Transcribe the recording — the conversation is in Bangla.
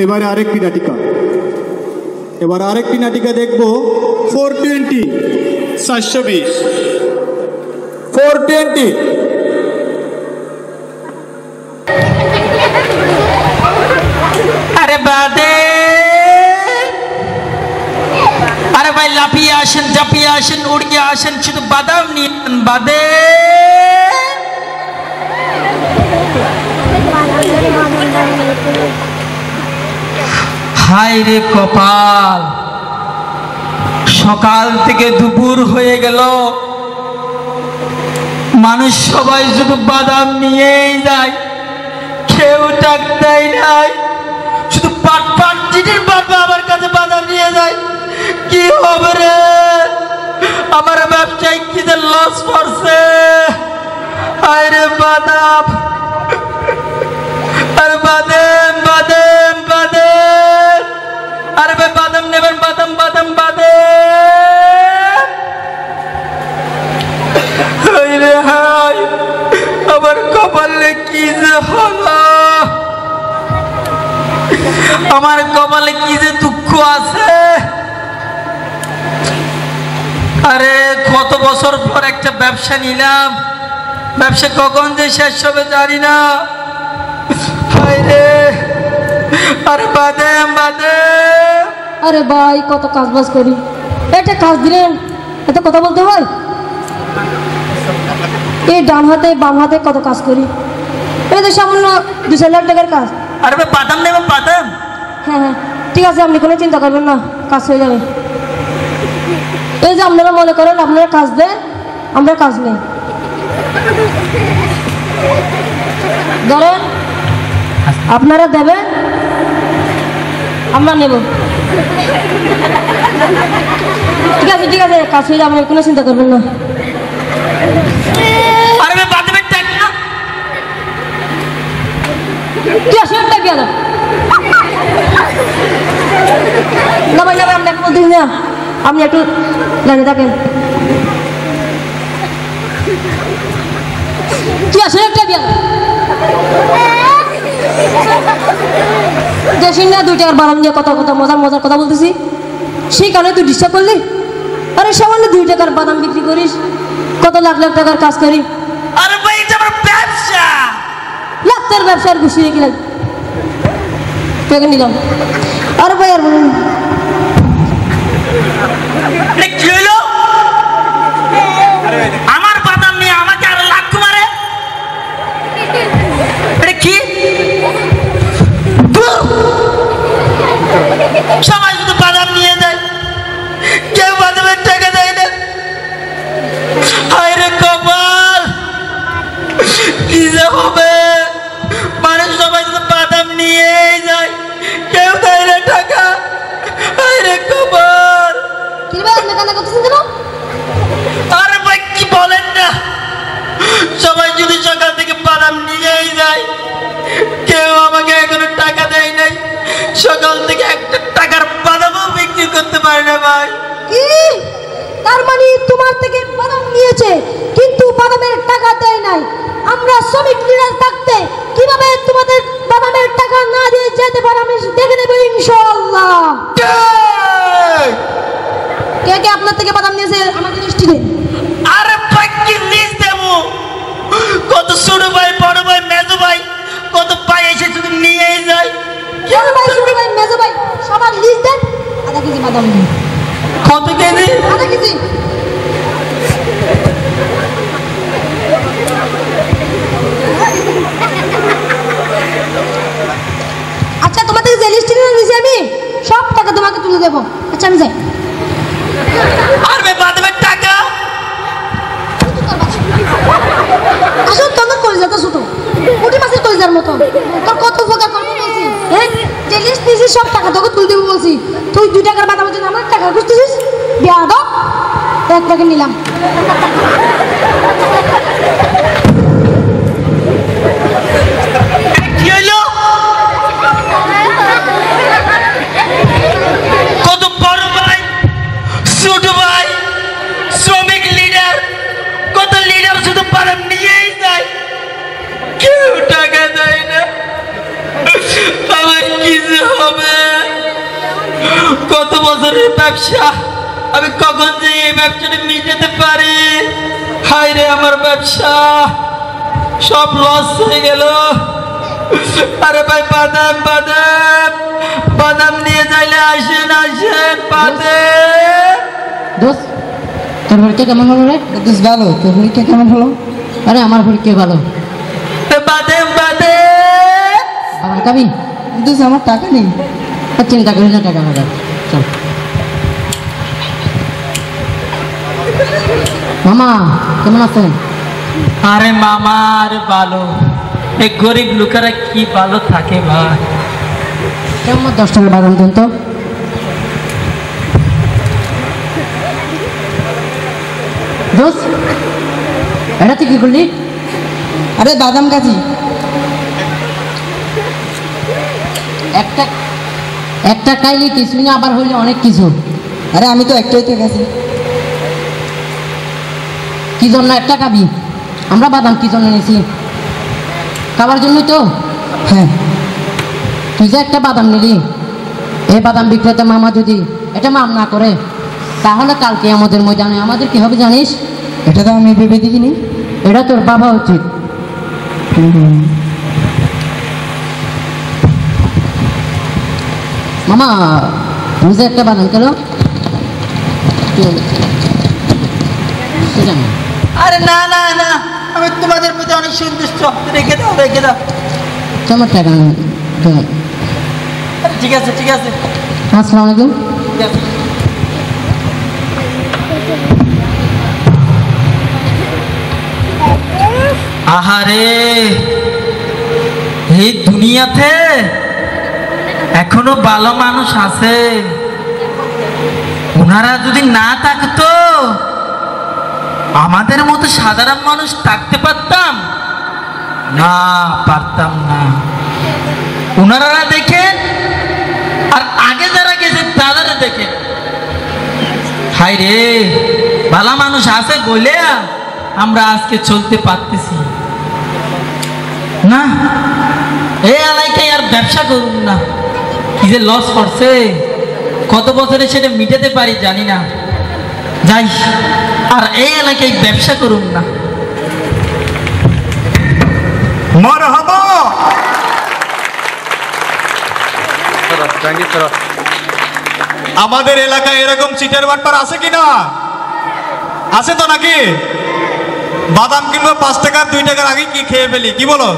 এবারে আরেকটি নাটিকা দেখব 420 720 420 আরে বাদে আরে ভাই লাফিয়ে আসেন ঝাঁপিয়ে আসেন উড়িয়ে আসেন শুধু বাদাম নিয়ে বাদে হায় রে কপাল সকাল থেকে দুপুর হয়ে গেল মানুষ সবাই শুধু বাদাম নিয়েই যায় কেউ টাক দেয় নাই শুধু পাট পাট চিঠির বাবা আমার কাছে বাদাম নিয়ে যায় কি হবে রে আমার ব্যবসায় কি যে লস করছে হায় রে বাদাম আরে বাদাম বাদাম বাদাম আরে ভাই বাদাম নেবেন বাদাম বাদাম বাদাম হায় রে হায় আমার কপালে কি যে হলো আমার কপালে কি যে দুঃখ আছে আরে কত বছর পর একটা ব্যবসা নিলাম ব্যবসা কখন যে শেষ হবে জানি না হায় রে আরে বাদাম বাদাম আরে ভাই কত কাজ বাজ করি এটা কাজ দিলেন এত কথা বলতে হয় এই ডান হাতে বাম হাতে কত কাজ করি এটা তো সামান্য 2 লাখ টাকার কাজ আরে ভাই বাদাম নেবেন বাদাম হ্যাঁ হ্যাঁ ঠিক আছে আপনি কোনো চিন্তা করবেন না কাজ হয়ে যাবে এই যে আপনারা মনে করেন আপনারা কাজ দেন আমরা কাজ নেই ধরেন আপনারা দেবেন আমরা নেব ঠিক আছে কাজ হয়ে যাবে কোনো চিন্তা করবেন না আরে ভাই বাদামের টাক না কি আসলে টাকা দিয়ে দাও না ভাই না আপনি বলতে না আপনি একটু লাইনে থাকেন কি আসলে একটা দিয়ে দেশি না 2 টাকার বাদাম দিয়ে কথা মজার কথা বলতেছি সেই কারণে তুই ডিস্টার্ব করলি আরে সামান্য 2 টাকার বাদাম বিক্রি করিস কত লাখ লাখ টাকার কাজ করি আরে ভাই এটা আমার ব্যবসা লাখের ব্যবসার খুশি রেখে লাগ তোকে নিলাম আরে ভাই আর বলুন কি হলো আমার বাদাম নিয়ে আমাকে আর লাখ মারে এটা কি সবাই শুধু বাদাম নিয়ে যায় কেউ বাদামের টাকা দেয় না হায় রে কপাল কি যে হবে মানুষ সবাই শুধু বাদাম নিয়েই যায় কেউ দেয় না টাকা হায় রে কপাল কি ভাই আপনি কান্না করতেছেন কেন আরে ভাই কি বলেন না সবাই যদি সকাল থেকে বাদাম নিয়েই যায় কেউ আমাকে এখনো টাকা দেয় নাই সকাল থেকে একটা টাকার বাদামও বিক্রি করতে পারে না ভাই কি তার মানে তোমার থেকে বাদাম নিয়েছে কিন্তু বাদামের টাকা দেয় নাই আমরা শ্রমিক লিডার থাকতে কিভাবে তোমাদের বাদামের টাকা না দিয়ে যেতে পারে আমি দেখে নেব ইনশাআল্লাহ কে কে আপনার থেকে বাদাম নিয়েছে আমাদের লিস্টে দিন আরে ভাই কি লিস্ট দেবো কত ছোট ভাই বড় ভাই মেজো ভাই কত ভাই এসে শুধু নিয়েই যায় কেন ভাই শুনি ভাই মেজো ভাই সবার লিস্ট দেন আধা কেজি বাদাম দিন কত কেজি আধা কেজি আচ্ছা তোমাদের যে লিস্ট নিয়েছি আমি সব টাকা তোমাকে তুলে দেবো আচ্ছা আমি যাই আর ভাই বাদামের টাকা আসলে তোমার কলিজাটা ছোট পুঁটি মাছের কলিজার মতো তোর কত উপকার করবো বলছি হ্যাঁ যে লিস্ট নিয়েছি সব টাকা তোকে তুলে দেবো বলছি তুই 2 টাকার বাদামের জন্য আমার টাকা খুঁজতেছিস বিয়া দাও 1 টাকা নিলাম কি হলো কত বড় ভাই ছোট ভাই শ্রমিক লিডার কত লিডার শুধু বাদাম নিয়েই যায় কেউ টাকা দেয় না আমার কি যে হবে কত বছরের ব্যবসা, আমি কখন যে এই ব্যবসাটা মিটাতে পারি। হায় রে আমার ব্যবসা, সব লস হয়ে গেল। আরে ভাই বাদাম বাদাম বাদাম নিয়ে যাইলে আসেন আসেন বাদাম। দোস্ত তোর পরীক্ষা কেমন হলো রে? দোস্ত ভালো, তোর পরীক্ষা কেমন হলো? আরে আমার পরীক্ষা ভালো। বাদাম বাদাম বাদাম খাবি? দোস্ত আমার টাকা নেই। চিন্তা করিস না, টাকা হবে। চল মামা কেমন আছেন? আরে মামা আরে ভালো, এই গরিব লোকেরা কি ভালো থাকে ভাই। কেমন 10 টাকার বাদাম দেন তো। দোস্ত এটা তুই কি করলি? আরে বাদাম কাজি। একটা একটা খাইলি কিছুই না, আবার হইলে অনেক কিছু। আরে আমি তো একটাই তো গেছি। কি জন্য একটা খাবি? আমরা বাদাম কি জন্য নিয়েছি? খাবার জন্যই তো। হ্যাঁ তুই যে একটা বাদাম নিলি, এই বাদাম বিক্রেতা মামা যদি এটা মাম না করে, তাহলে কালকে আমাদের ময়দানে আমাদের কি হবে জানিস? এটা তো আমি ভেবে দেখিনি। এটা তোর বাবা উচিত। মামা তুমি যে একটা বাদাম খেলো, আরে না না না, আমি তোমাদের প্রতি অনেক সন্তুষ্ট। রেখে দাও রেখে দাও। তোমার টাকা ঠিক আছে ঠিক আছে আসসালামু আলাইকুম। ঠিক আছে। আহারে, এই দুনিয়াতে এখনো ভালো মানুষ আছে। ওনারা যদি না থাকতো, আমাদের মতো সাধারণ মানুষ থাকতে পারতাম না, পারতাম না। ওনারা দেখেন, আর আগে যারা গেছে তারা দেখেন। হায় রে, ভালো মানুষ আছে বলে আমরা আজকে চলতে পারতেছি না। এই এলাকায় আর ব্যবসা করুন না, কি যে লস করছে, কত বছরে সেটা মিটাতে পারি জানি না। যাই, আর এই এলাকায় ব্যবসা করুন না। মারহাবা। আমাদের এলাকায় এরকম চিটার বাটপার আছে কিনা? আছে তো নাকি? বাদাম কিনবো 5 টাকার 2 টাকার আগে কি খেয়ে ফেলি, কি বলো?